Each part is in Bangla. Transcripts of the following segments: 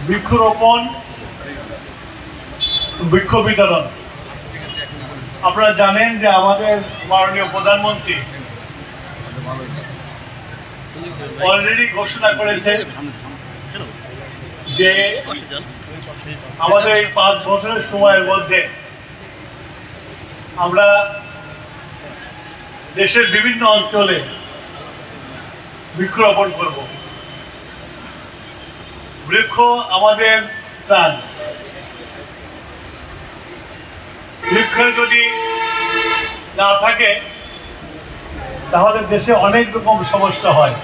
বৃক্ষরোপণ, বৃক্ষ বিতরণ। আপনারা জানেন যে আমাদের মাননীয় প্রধানমন্ত্রী অলরেডি ঘোষণা করেছে যে আমাদের এই 5 বছরের সময়ের মধ্যে আমরা দেশের বিভিন্ন অঞ্চলে বৃক্ষরোপণ করব। বৃক্ষ আমাদের প্রাণ। বৃক্ষ যদি না থাকে তাহলে দেশে অনেক রকম সমস্যা হয়।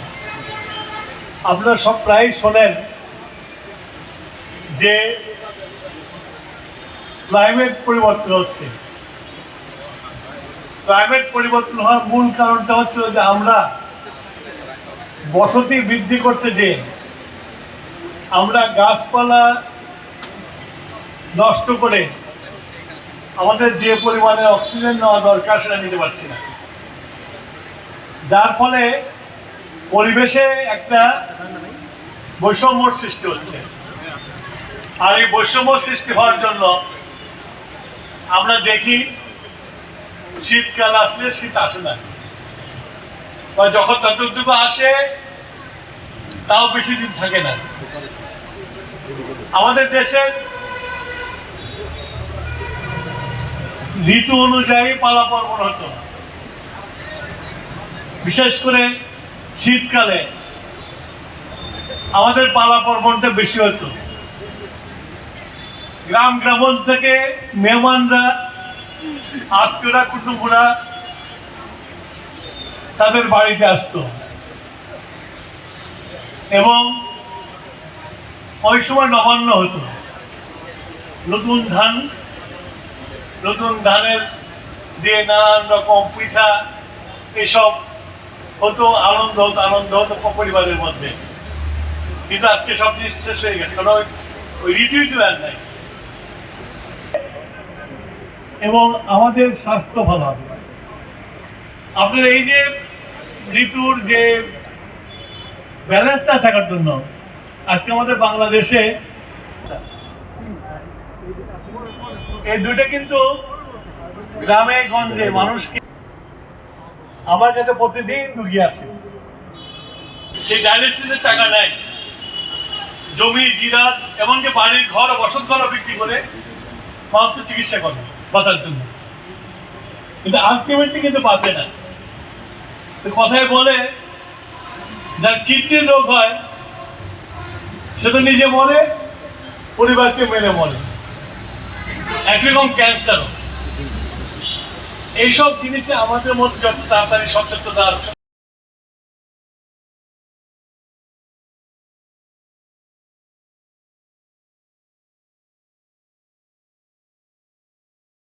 আপনারা সব প্রায় শোনেন যে ক্লাইমেট পরিবর্তন হচ্ছে। ক্লাইমেট পরিবর্তন হওয়ার মূল কারণটা হচ্ছে যে আমরা বসতি বৃদ্ধি করতে যেয়ে আমরা গাছপালা নষ্ট করে আমাদের যে পরিমাণে অক্সিজেন নেওয়া দরকার সেটা নিতে পারছি না, যার ফলে পরিবেশে একটা বৈষম্যর সৃষ্টি হচ্ছে। আর এই বৈষম্য সৃষ্টি হওয়ার জন্য আমরা দেখি শীতকাল আসলে শীত আসে না, বা যখন ততটুকু আসে তাও বেশি দিন থাকে না। আমাদের দেশের ঋতু অনুযায়ী পালা পার্বণ হতো। বিশেষ করে শীতকালে আমাদের পালা পার্বণটা বেশি হতো। গ্রাম গ্রামন থেকে মেহমানরা, আত্মীয়রা, কুটুম্বরা তাদের বাড়িতে আসতো এবং ওই সময় নবান্ন হতো। নতুন ধানের দিয়ে নানান রকম পিঠা এসব হতো, আনন্দ হতো পরিবারের মধ্যে। কিন্তু আজকে সব জিনিস শেষ হয়ে গেছে, কারণ ওই ঋতু আর নাই। এবং আমাদের স্বাস্থ্য ভালো হবে। আপনার এই যে ঋতুর যে ব্যালেন্সটা থাকার জন্য আজকে আমাদের বাংলাদেশে এই দুইটা কিন্তু গ্রামে গঞ্জে মানুষকে, আমার কাছে প্রতিদিন রুগী আসে, সেই ডায়ালিসিসের টাকা নেয়, জমি জিরাত এমনকি বাড়ির ঘর বসত ঘর বিক্রি করে মানুষের চিকিৎসা করে বাঁচার জন্য, কিন্তু আলটিমেটলি কিন্তু বাঁচে না। কথায় বলে যার কিডনির রোগ হয় সে তো নিজে মরে, পরিবারকে মেনে মরে। একরকম ক্যান্সারও। এইসব জিনিসে আমাদের মধ্যে যত তাড়াতাড়ি সচেতনতা